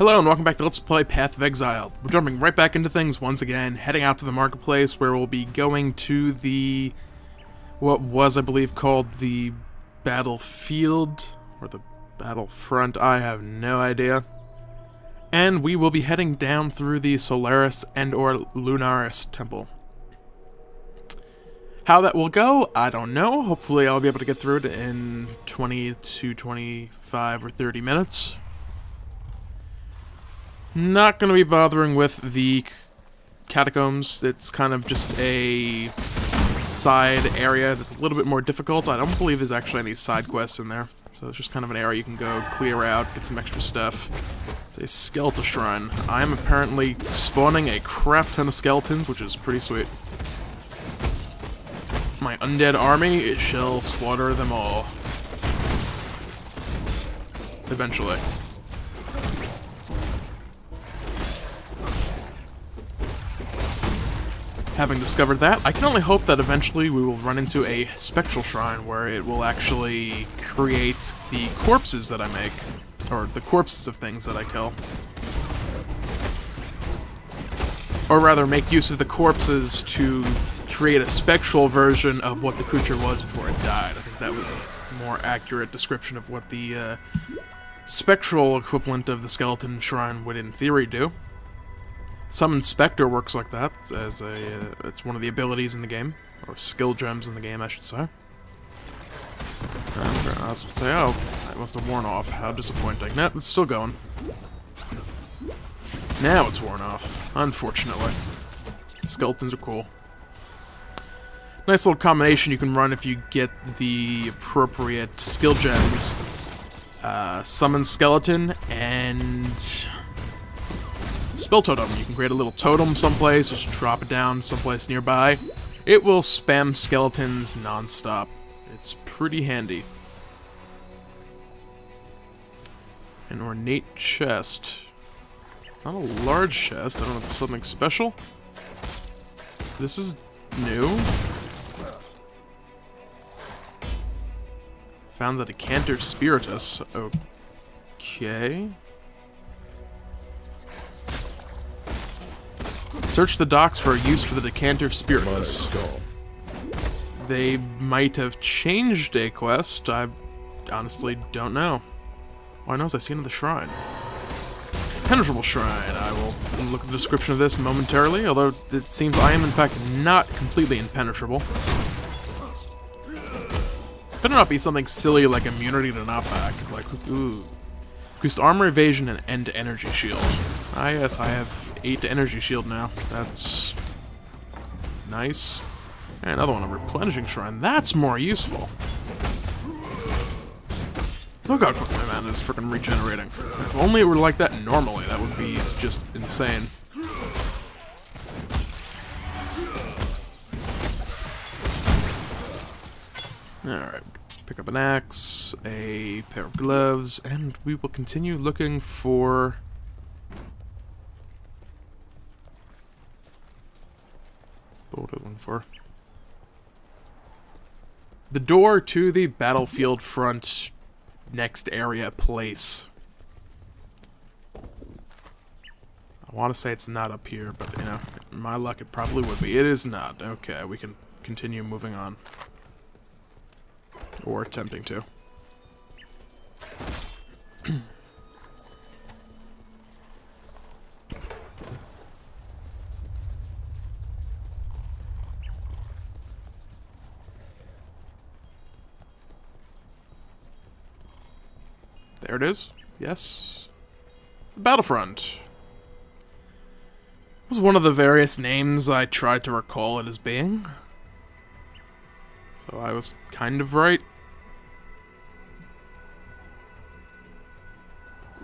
Hello and welcome back to Let's Play Path of Exile. We're jumping right back into things once again, heading out to the marketplace where we'll be going to the... what was, I believe, called the Battlefield, or the Battlefront, I have no idea. And we will be heading down through the Solaris and or Solaris Temple. How that will go, I don't know. Hopefully I'll be able to get through it in 20 to 25 or 30 minutes. Not going to be bothering with the catacombs. It's kind of just a side area that's a little bit more difficult. I don't believe there's actually any side quests in there. So it's just kind of an area you can go clear out, get some extra stuff. It's a skeleton shrine. I'm apparently spawning a crap ton of skeletons, which is pretty sweet. My undead army shall slaughter them all. Eventually. Having discovered that, I can only hope that eventually we will run into a spectral shrine where it will actually create the corpses that I make, or the corpses of things that I kill. Or rather, make use of the corpses to create a spectral version of what the creature was before it died. I think that was a more accurate description of what the spectral equivalent of the skeleton shrine would in theory do. Summon Spectre works like that, as it's one of the abilities in the game, or skill gems in the game, I should say. And I was say, oh, it must have worn off. How disappointing. Nah, it's still going. Now it's worn off, unfortunately. Skeletons are cool. Nice little combination you can run if you get the appropriate skill gems. Summon Skeleton and... Spell Totem. You can create a little totem someplace, just drop it down someplace nearby. It will spam skeletons non-stop. It's pretty handy. An ornate chest. Not a large chest. I don't know if it's something special. This is new. Found the Decanter Spiritus. Okay. Search the docks for a use for the Decanter Spiritus. They might have changed a quest. I honestly don't know. Why knows I see another shrine. Penetrable Shrine. I will look at the description of this momentarily, although it seems I am in fact not completely impenetrable. Better not be something silly like immunity to knockback. It's like, ooh. Increased armor, evasion, and end energy shield. Ah yes, I have 8 energy shield now. That's nice. And another one, a replenishing shrine. That's more useful. Look how quick my mana is freaking regenerating. If only it were like that normally, that would be just insane. Alright. Pick up an axe, a pair of gloves, and we will continue looking for... What was I looking for? The door to the Battlefield front next area place. I want to say it's not up here, but, you know, my luck it probably would be. It is not. Okay, we can continue moving on. Or attempting to. There it is. Yes. Battlefront. Was one of the various names I tried to recall it as being. So I was kind of right.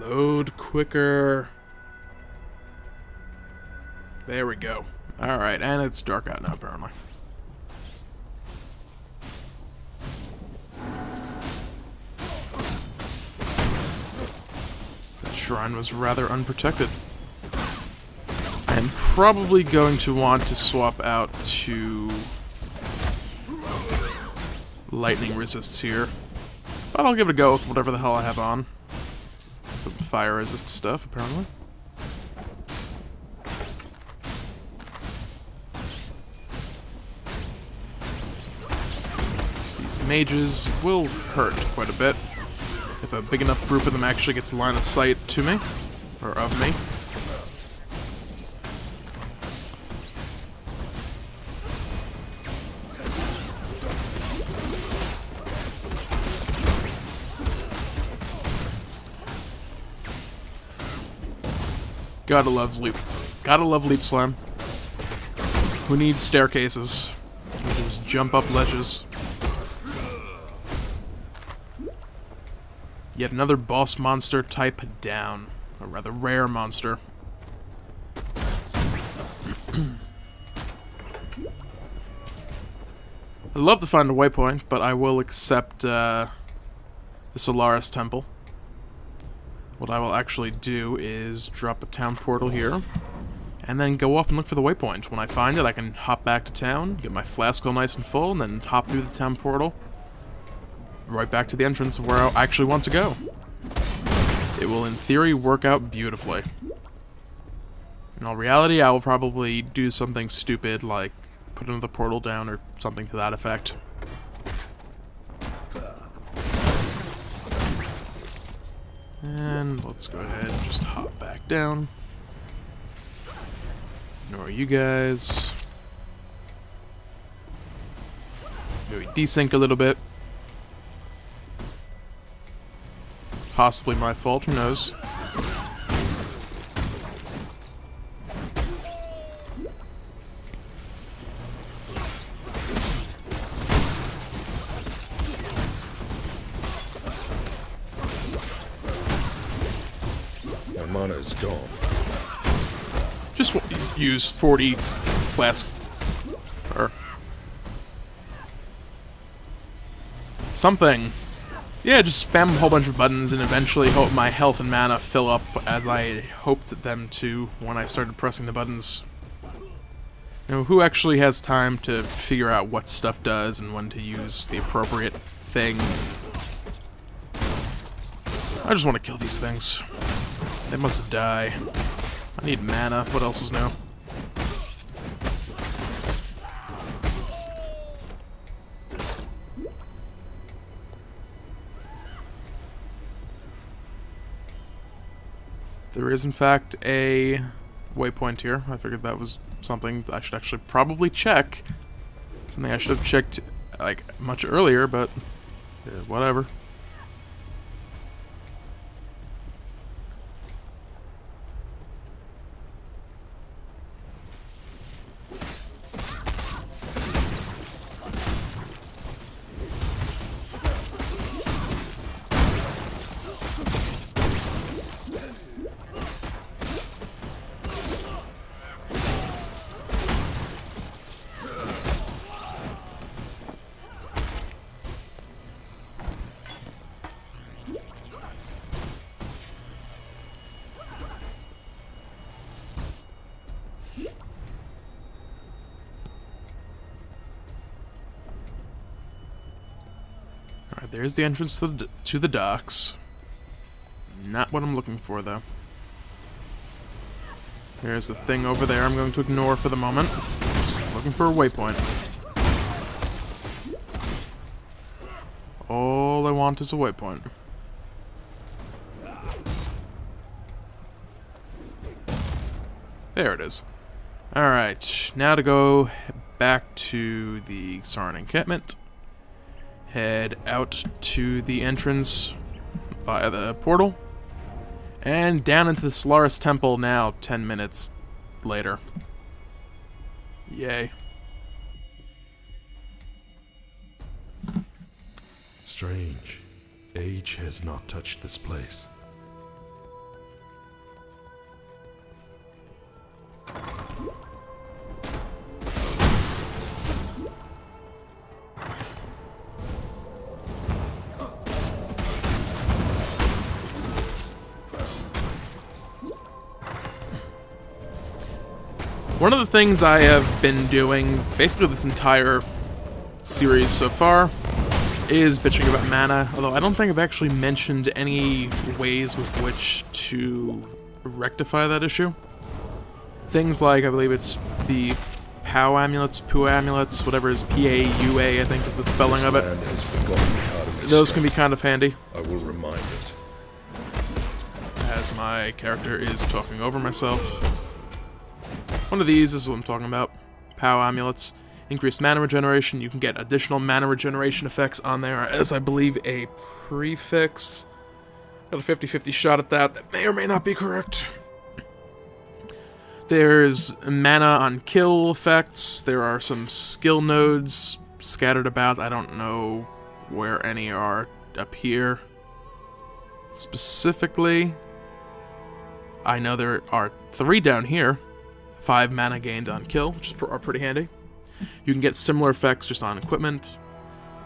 Load quicker. There we go. Alright, and it's dark out now, apparently. That shrine was rather unprotected. I am probably going to want to swap out to lightning resists here. But I'll give it a go with whatever the hell I have on. Some fire resist stuff, apparently. These mages will hurt quite a bit if a big enough group of them actually gets line of sight to me, or of me. Gotta love leap slam. Who needs staircases? You can just jump up ledges. Yet another boss monster type down. A rather rare monster. I'd love to find a waypoint, but I will accept the Solaris Temple. What I will actually do is drop a town portal here, and then go off and look for the waypoint. When I find it, I can hop back to town, get my flask all nice and full, and then hop through the town portal right back to the entrance of where I actually want to go. It will, in theory, work out beautifully. In all reality, I will probably do something stupid, like put another portal down or something to that effect. And let's go ahead and just hop back down. Ignore you guys. Maybe desync a little bit. Possibly my fault, who knows? Mana is gone. Just use 40 flask or something. Yeah, just spam a whole bunch of buttons and eventually hope my health and mana fill up as I hoped them to when I started pressing the buttons. You know, who actually has time to figure out what stuff does and when to use the appropriate thing? I just want to kill these things. They must die. I need mana. What else is new? There is, in fact, a waypoint here. I figured that was something I should actually probably check. Something I should have checked, like, much earlier, but whatever. Alright, there's the entrance to the docks. Not what I'm looking for, though. There's the thing over there I'm going to ignore for the moment. Just looking for a waypoint. All I want is a waypoint. There it is. Alright, now to go back to the Xioden encampment. Head out to the entrance via the portal. And down into the Solaris Temple now, 10 minutes later. Yay. Strange. Age has not touched this place. One of the things I have been doing, basically this entire series so far, is bitching about mana, although I don't think I've actually mentioned any ways with which to rectify that issue. Things like, I believe it's the POW amulets, POW amulets, whatever is P-A-U-A, I think is the spelling of it. Those can be kind of handy. I will remind it. As my character is talking over myself. One of these is what I'm talking about. POW amulets. Increased mana regeneration. You can get additional mana regeneration effects on there as, I believe, a prefix. Got a 50-50 shot at that. That may or may not be correct. There's mana on kill effects. There are some skill nodes scattered about. I don't know where any are up here. Specifically, I know there are 3 down here. 5 mana gained on kill, which are pretty handy. You can get similar effects just on equipment.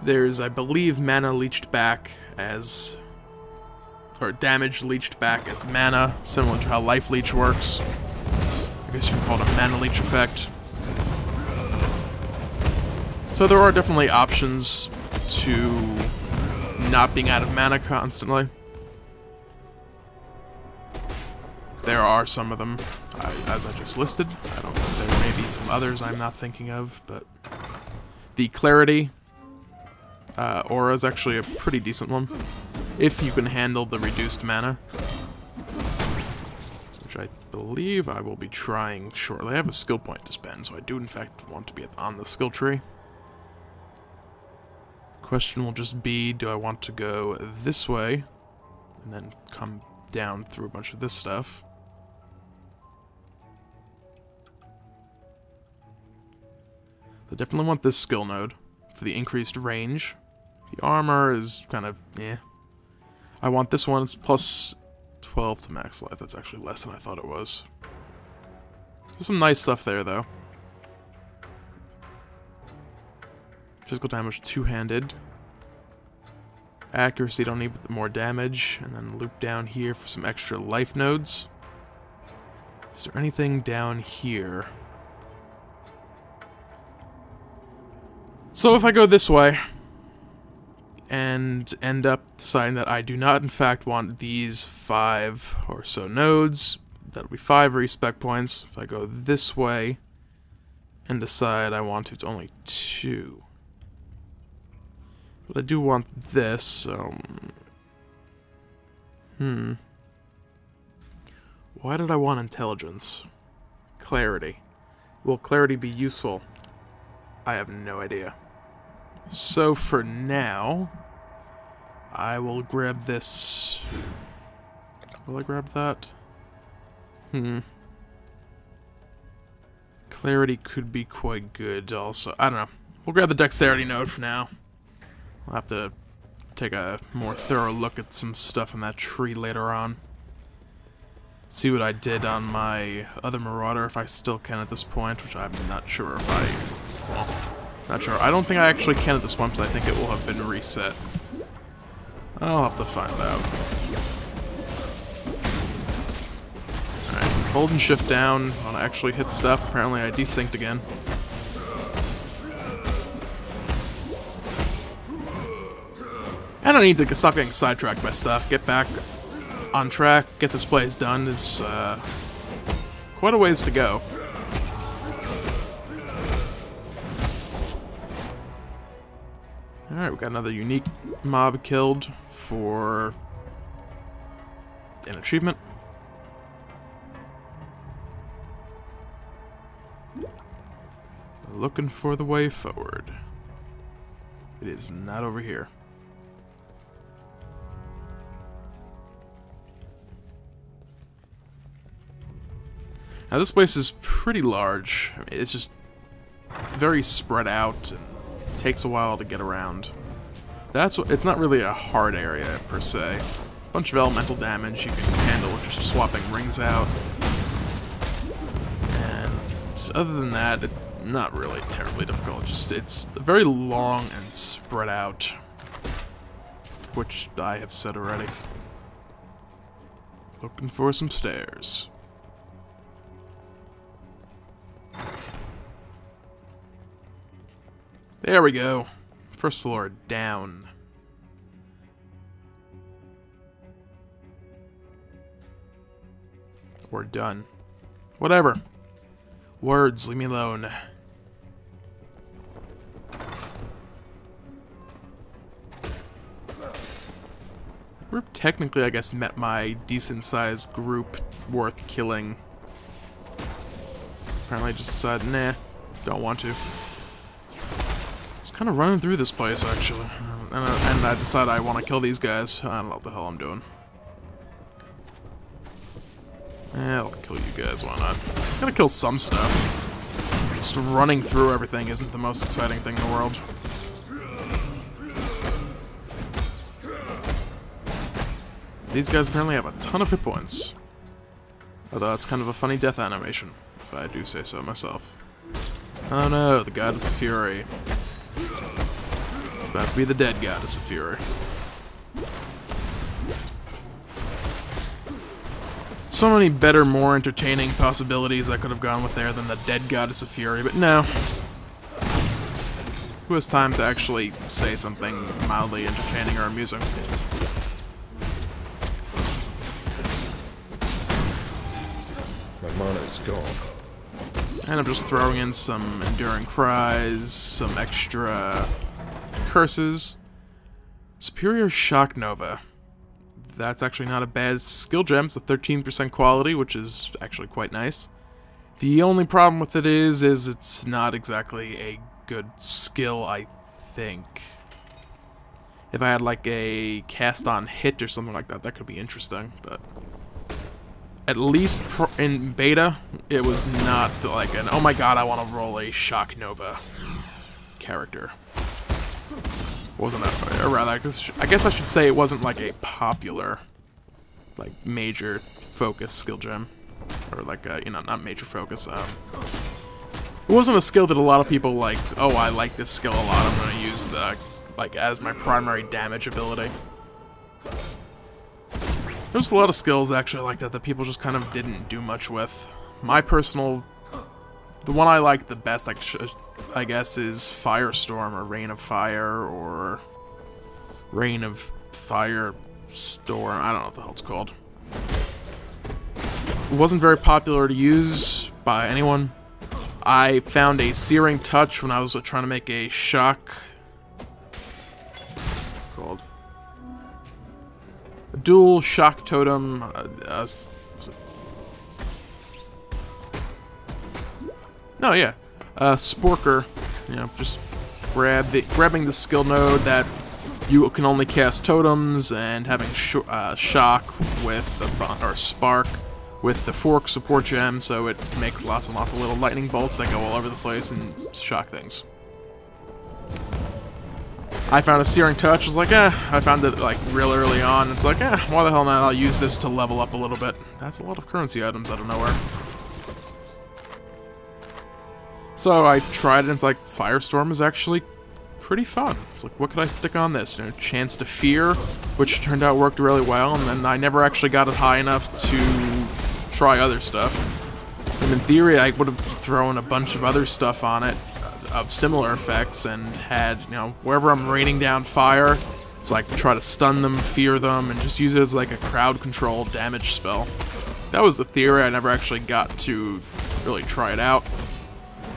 There's, I believe, mana leached back as... or damage leached back as mana, similar to how Life Leech works. I guess you can call it a mana leech effect. So there are definitely options to not being out of mana constantly. There are some of them, as I just listed. I don't know, there may be some others I'm not thinking of, but the Clarity aura is actually a pretty decent one, if you can handle the reduced mana, which I believe I will be trying shortly. I have a skill point to spend, so I do in fact want to be on the skill tree. Question will just be, do I want to go this way, and then come down through a bunch of this stuff? I definitely want this skill node for the increased range. The armor is kind of, eh. I want this one, it's plus 12 to max life. That's actually less than I thought it was. There's some nice stuff there, though. Physical damage two-handed. Accuracy, don't need more damage. And then loop down here for some extra life nodes. Is there anything down here? So if I go this way, and end up deciding that I do not in fact want these 5 or so nodes, that'll be 5 respec points. If I go this way, and decide I want to, it's only 2. But I do want this, so... Why did I want intelligence? Clarity. Will clarity be useful? I have no idea. So for now, I will grab this. Will I grab that? Clarity could be quite good also. I don't know. We'll grab the dexterity node for now. I'll have to take a more thorough look at some stuff in that tree later on. See what I did on my other Marauder, if I still can at this point, which I'm not sure if I... well, not sure. I don't think I actually can at this point, because I think it will have been reset. I'll have to find out. Alright, hold and shift down when I actually hit stuff. Apparently I desynced again. And I need to stop getting sidetracked by stuff. Get back on track, get this place done. Is quite a ways to go. Alright, we got another unique mob killed for an achievement. Looking for the way forward. It is not over here. Now this place is pretty large. I mean, it's just very spread out and takes a while to get around. That's what, it's not really a hard area per se. Bunch of elemental damage you can handle with just swapping rings out. And other than that, it's not really terribly difficult. Just it's very long and spread out, which I have said already. Looking for some stairs. There we go. First floor down. Or done. Whatever. Words, leave me alone. We're technically, I guess, met my decent-sized group worth killing. Apparently I just decided, nah, don't want to. Just kind of running through this place, actually. And I decided I want to kill these guys. I don't know what the hell I'm doing. I'll kill you guys, why not? Gotta kill some stuff. Just running through everything isn't the most exciting thing in the world. These guys apparently have a ton of hit points. Although it's kind of a funny death animation, if I do say so myself. Oh no, the Goddess of Fury. About to be the dead Goddess of Fury. So many better, more entertaining possibilities I could have gone with there than the dead Goddess of Fury, but no. Who has time to actually say something mildly entertaining or amusing? My mana is gone. And I'm just throwing in some Enduring Cries, some extra curses. Superior Shock Nova. That's actually not a bad skill gem. It's a 13% quality, which is actually quite nice. The only problem with it is it's not exactly a good skill, I think. If I had like a cast on hit or something like that, that could be interesting, but at least in beta, it was not like an, oh my god, I want to roll a Shock Nova character. Wasn't that, or rather, I guess I should say it wasn't like a popular, like, major focus skill gem. Or like, you know, not major focus, it wasn't a skill that a lot of people liked. Oh, I like this skill a lot, I'm gonna use the, like, as my primary damage ability. There's a lot of skills, actually, like that people just kind of didn't do much with. My personal, the one I like the best, I guess, is Firestorm, or Rain of Fire, or Rain of Fire Storm. I don't know what the hell it's called. It wasn't very popular to use by anyone. I found a Searing Touch when I was trying to make a shock. Called a dual shock totem. Oh yeah, Sporker. You know, just grabbing the skill node that you can only cast totems, and having shock with or spark with the fork support gem, so it makes lots and lots of little lightning bolts that go all over the place and shock things. I found a Searing Touch, was like, I found it like real early on, it's like, why the hell not, I'll use this to level up a little bit. That's a lot of currency items out of nowhere. So I tried it, and it's like, Firestorm is actually pretty fun. It's like, what could I stick on this? You know, Chance to Fear, which turned out worked really well, and then I never actually got it high enough to try other stuff. And in theory, I would have thrown a bunch of other stuff on it of similar effects, and had, you know, wherever I'm raining down fire, it's like try to stun them, fear them, and just use it as like a crowd control damage spell. That was the theory. I never actually got to really try it out,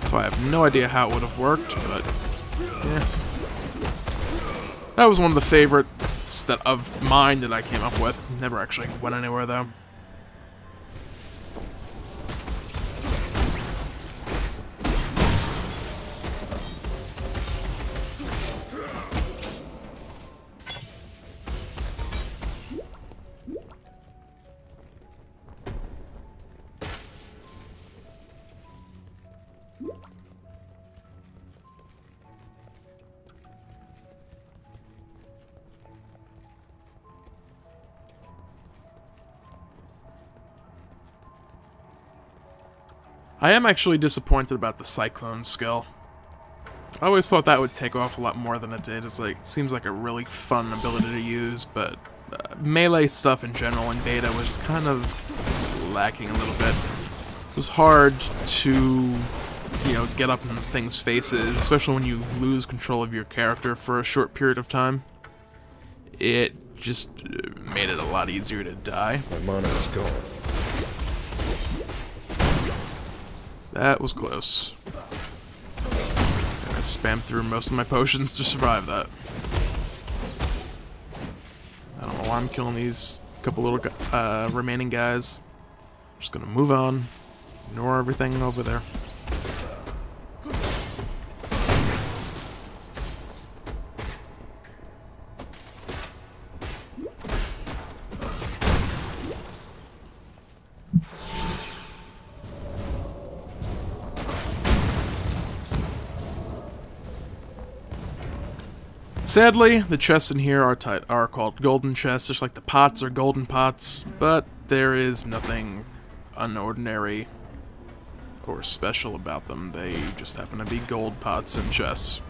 so I have no idea how it would have worked, but yeah. That was one of the favorites of mine that I came up with. Never actually went anywhere though. I am actually disappointed about the Cyclone skill. I always thought that would take off a lot more than it did. It's like, it seems like a really fun ability to use, but melee stuff in general in beta was kind of lacking a little bit. It was hard to, you know, get up in things' faces, especially when you lose control of your character for a short period of time. It just made it a lot easier to die. My mana is gone. That was close. I spammed through most of my potions to survive that. I don't know why I'm killing these couple little remaining guys. Just gonna move on. Ignore everything over there. Sadly, the chests in here are called golden chests, just like the pots are golden pots, but there is nothing unordinary or special about them. They just happen to be gold pots and chests.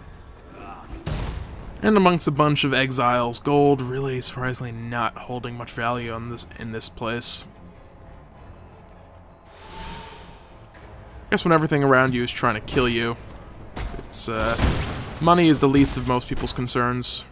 And amongst a bunch of exiles, gold really surprisingly not holding much value in this place. I guess when everything around you is trying to kill you, it's money is the least of most people's concerns.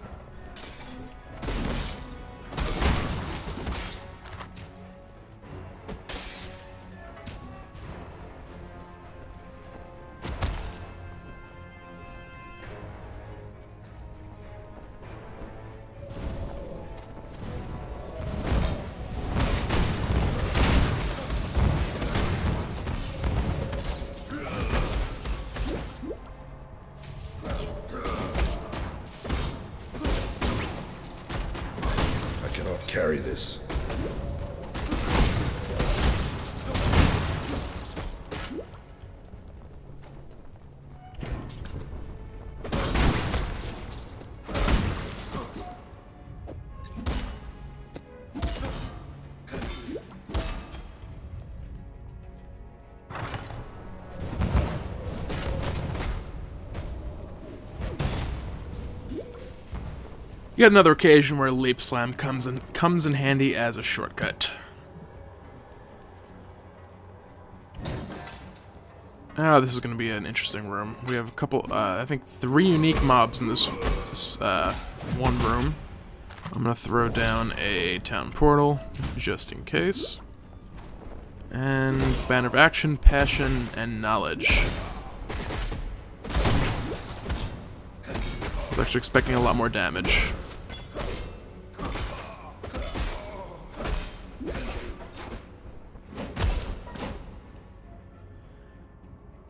Carry this. Yet another occasion where Leap Slam comes in handy as a shortcut. This is going to be an interesting room. We have a couple, I think 3 unique mobs in this one room. I'm going to throw down a town portal, just in case. And Banner of Action, Passion, and Knowledge. I was actually expecting a lot more damage.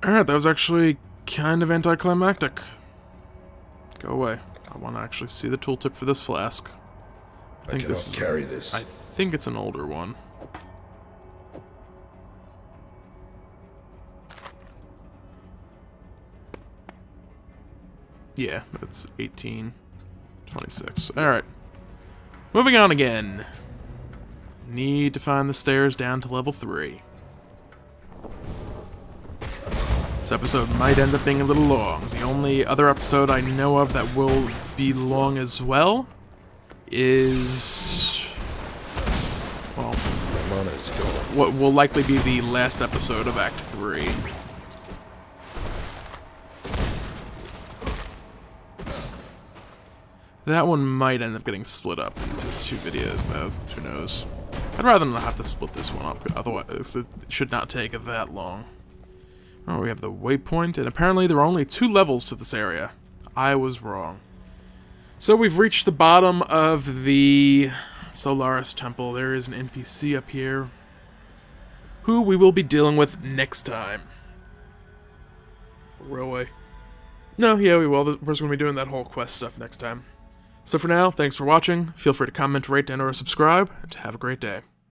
Alright, that was actually kind of anticlimactic. Go away. I want to actually see the tooltip for this flask. I cannot carry this. I think it's an older one. Yeah, that's 1826. Alright. Moving on again. Need to find the stairs down to level 3. This episode might end up being a little long. The only other episode I know of that will be long as well is... well, what will likely be the last episode of Act 3. That one might end up getting split up into 2 videos, though. Who knows? I'd rather not have to split this one up, otherwise it should not take that long. Oh, we have the waypoint, and apparently there are only 2 levels to this area. I was wrong. So we've reached the bottom of the Solaris Temple. There is an NPC up here, who we will be dealing with next time. Railway. No, yeah, we will. We're just going to be doing that whole quest stuff next time. So for now, thanks for watching. Feel free to comment, rate, and/or subscribe, and have a great day.